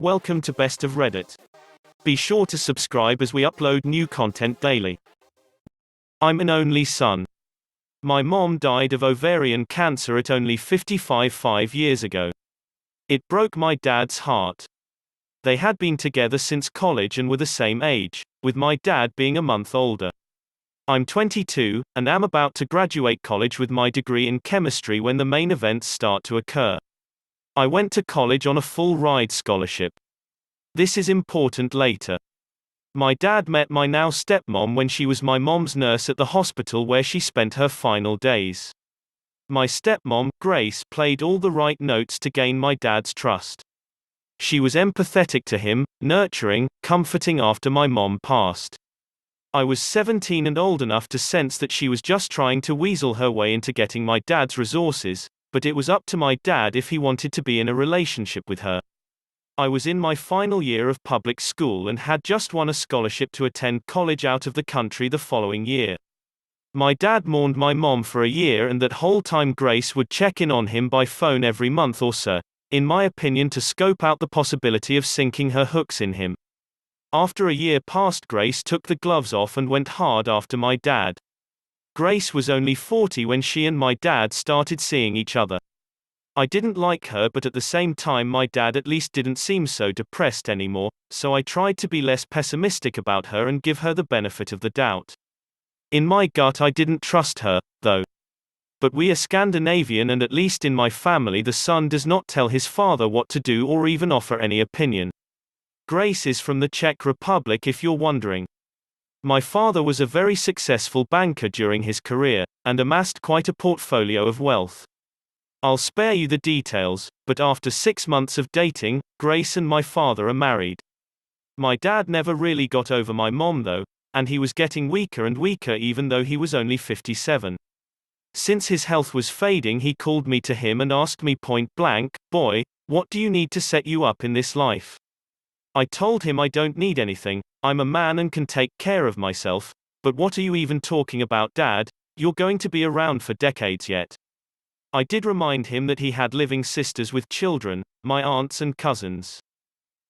Welcome to Best of Reddit. Be sure to subscribe as we upload new content daily. I'm an only son. My mom died of ovarian cancer at only 5 years ago. It broke my dad's heart. They had been together since college and were the same age, with my dad being a month older. I'm 22, and am about to graduate college with my degree in chemistry when the main events start to occur. I went to college on a full-ride scholarship. This is important later. My dad met my now stepmom when she was my mom's nurse at the hospital where she spent her final days. My stepmom, Grace, played all the right notes to gain my dad's trust. She was empathetic to him, nurturing, comforting after my mom passed. I was 17 and old enough to sense that she was just trying to weasel her way into getting my dad's resources, but it was up to my dad if he wanted to be in a relationship with her. I was in my final year of public school and had just won a scholarship to attend college out of the country the following year. My dad mourned my mom for a year, and that whole time Grace would check in on him by phone every month or so, in my opinion to scope out the possibility of sinking her hooks in him. After a year passed, Grace took the gloves off and went hard after my dad. Grace was only 40 when she and my dad started seeing each other. I didn't like her, but at the same time my dad at least didn't seem so depressed anymore, so I tried to be less pessimistic about her and give her the benefit of the doubt. In my gut I didn't trust her, though. But we are Scandinavian, and at least in my family the son does not tell his father what to do or even offer any opinion. Grace is from the Czech Republic, if you're wondering. My father was a very successful banker during his career, and amassed quite a portfolio of wealth. I'll spare you the details, but after 6 months of dating, Grace and my father are married. My dad never really got over my mom though, and he was getting weaker and weaker even though he was only 57. Since his health was fading, he called me to him and asked me point blank, "Boy, what do you need to set you up in this life?" I told him I don't need anything, I'm a man and can take care of myself. "But what are you even talking about, Dad? You're going to be around for decades yet." I did remind him that he had living sisters with children, my aunts and cousins.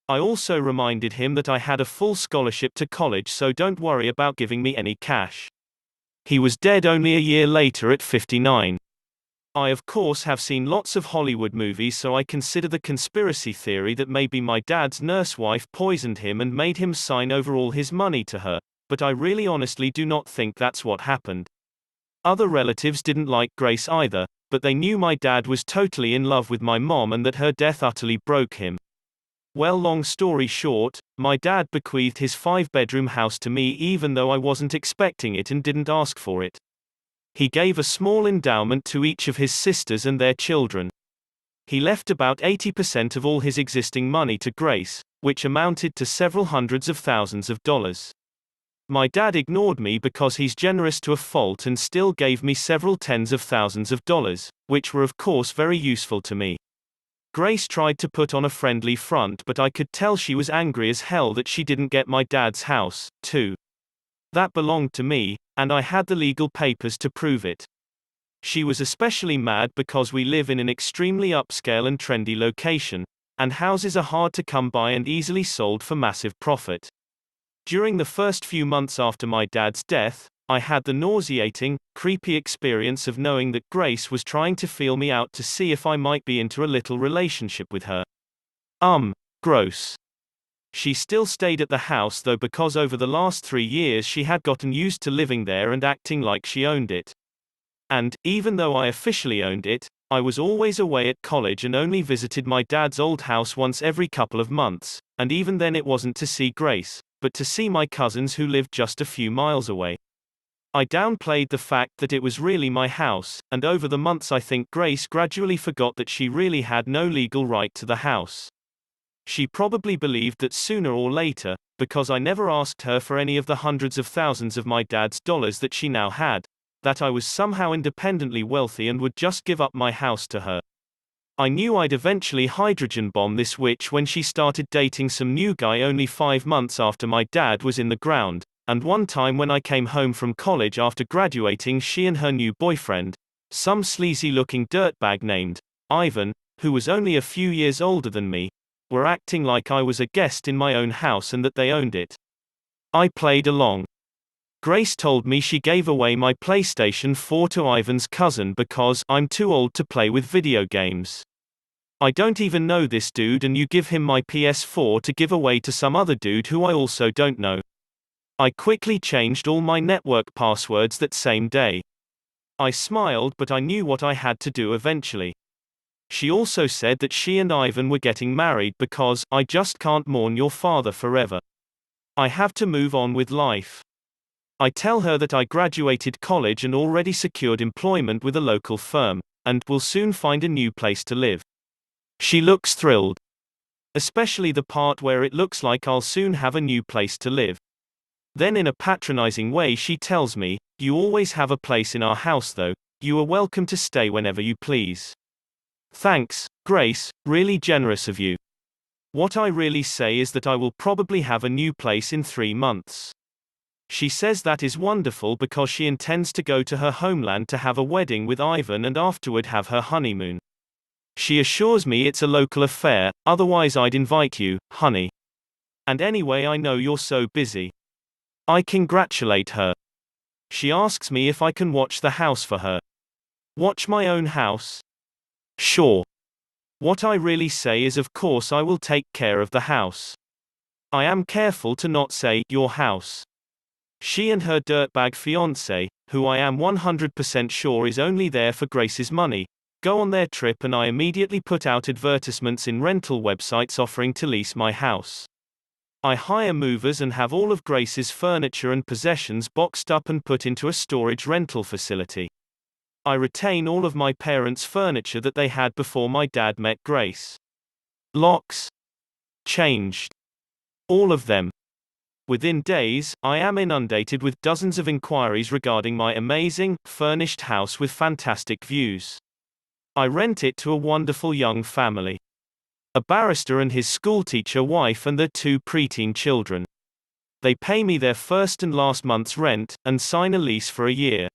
I also reminded him that I had a full scholarship to college, so don't worry about giving me any cash. He was dead only a year later at 59. I of course have seen lots of Hollywood movies, so I consider the conspiracy theory that maybe my dad's nurse wife poisoned him and made him sign over all his money to her, but I really honestly do not think that's what happened. Other relatives didn't like Grace either, but they knew my dad was totally in love with my mom and that her death utterly broke him. Well, long story short, my dad bequeathed his 5-bedroom house to me even though I wasn't expecting it and didn't ask for it. He gave a small endowment to each of his sisters and their children. He left about 80% of all his existing money to Grace, which amounted to several hundreds of thousands of dollars. My dad ignored me because he's generous to a fault and still gave me several tens of thousands of dollars, which were of course very useful to me. Grace tried to put on a friendly front, but I could tell she was angry as hell that she didn't get my dad's house, too. That belonged to me, and I had the legal papers to prove it. She was especially mad because we live in an extremely upscale and trendy location, and houses are hard to come by and easily sold for massive profit. During the first few months after my dad's death, I had the nauseating, creepy experience of knowing that Grace was trying to feel me out to see if I might be into a little relationship with her. Gross. She still stayed at the house though, because over the last 3 years she had gotten used to living there and acting like she owned it. And, even though I officially owned it, I was always away at college and only visited my dad's old house once every couple of months, and even then it wasn't to see Grace, but to see my cousins who lived just a few miles away. I downplayed the fact that it was really my house, and over the months I think Grace gradually forgot that she really had no legal right to the house. She probably believed that sooner or later, because I never asked her for any of the hundreds of thousands of my dad's dollars that she now had, that I was somehow independently wealthy and would just give up my house to her. I knew I'd eventually hydrogen bomb this witch when she started dating some new guy only 5 months after my dad was in the ground, and one time when I came home from college after graduating, she and her new boyfriend, some sleazy looking dirtbag named Ivan, who was only a few years older than me, were acting like I was a guest in my own house and that they owned it. I played along. Grace told me she gave away my PlayStation 4 to Ivan's cousin because I'm too old to play with video games. I don't even know this dude and you give him my PS4 to give away to some other dude who I also don't know. I quickly changed all my network passwords that same day. I smiled, but I knew what I had to do eventually. She also said that she and Ivan were getting married because I just can't mourn your father forever. I have to move on with life. I tell her that I graduated college and already secured employment with a local firm, and will soon find a new place to live. She looks thrilled. Especially the part where it looks like I'll soon have a new place to live. Then in a patronizing way she tells me, "You always have a place in our house though, you are welcome to stay whenever you please." Thanks, Grace, really generous of you. What I really say is that I will probably have a new place in 3 months. She says that is wonderful because she intends to go to her homeland to have a wedding with Ivan and afterward have her honeymoon. She assures me it's a local affair, otherwise I'd invite you, honey. And anyway, I know you're so busy. I congratulate her. She asks me if I can watch the house for her. Watch my own house? Sure. What I really say is of course I will take care of the house. I am careful to not say your house. She and her dirtbag fiancé, who I am 100% sure is only there for Grace's money, go on their trip and I immediately put out advertisements in rental websites offering to lease my house. I hire movers and have all of Grace's furniture and possessions boxed up and put into a storage rental facility. I retain all of my parents' furniture that they had before my dad met Grace. Locks? Changed. All of them. Within days, I am inundated with dozens of inquiries regarding my amazing, furnished house with fantastic views. I rent it to a wonderful young family. A barrister and his schoolteacher wife and their 2 preteen children. They pay me their first and last month's rent, and sign a lease for a year.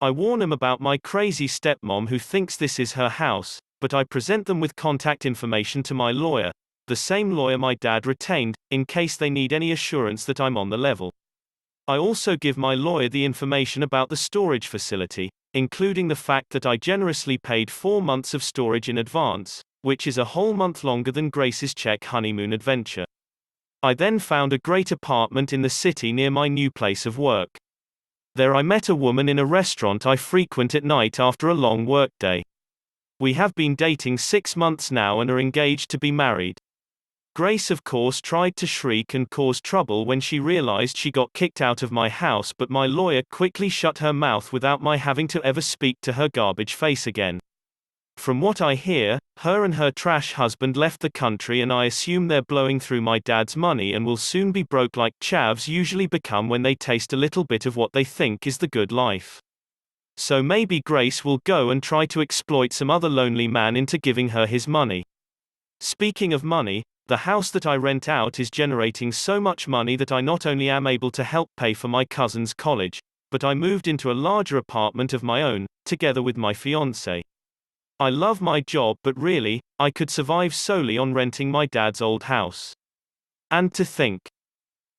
I warn them about my crazy stepmom who thinks this is her house, but I present them with contact information to my lawyer, the same lawyer my dad retained, in case they need any assurance that I'm on the level. I also give my lawyer the information about the storage facility, including the fact that I generously paid 4 months of storage in advance, which is a whole month longer than Grace's Czech honeymoon adventure. I then found a great apartment in the city near my new place of work. There I met a woman in a restaurant I frequent at night after a long workday. We have been dating 6 months now and are engaged to be married. Grace of course tried to shriek and cause trouble when she realized she got kicked out of my house, but my lawyer quickly shut her mouth without my having to ever speak to her garbage face again. From what I hear, her and her trash husband left the country and I assume they're blowing through my dad's money and will soon be broke like chavs usually become when they taste a little bit of what they think is the good life. So maybe Grace will go and try to exploit some other lonely man into giving her his money. Speaking of money, the house that I rent out is generating so much money that I not only am able to help pay for my cousin's college, but I moved into a larger apartment of my own, together with my fiancé. I love my job, but really, I could survive solely on renting my dad's old house. And to think,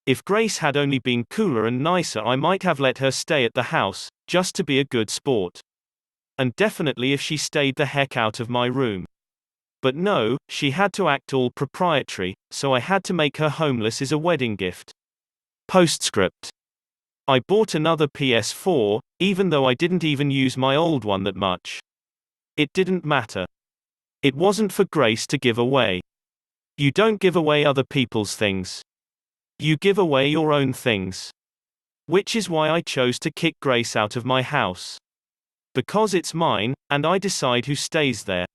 if Grace had only been cooler and nicer, I might have let her stay at the house, just to be a good sport. And definitely if she stayed the heck out of my room. But no, she had to act all proprietary, so I had to make her homeless as a wedding gift. Postscript. I bought another PS4, even though I didn't even use my old one that much. It didn't matter. It wasn't for Grace to give away. You don't give away other people's things. You give away your own things. Which is why I chose to kick Grace out of my house. Because it's mine, and I decide who stays there.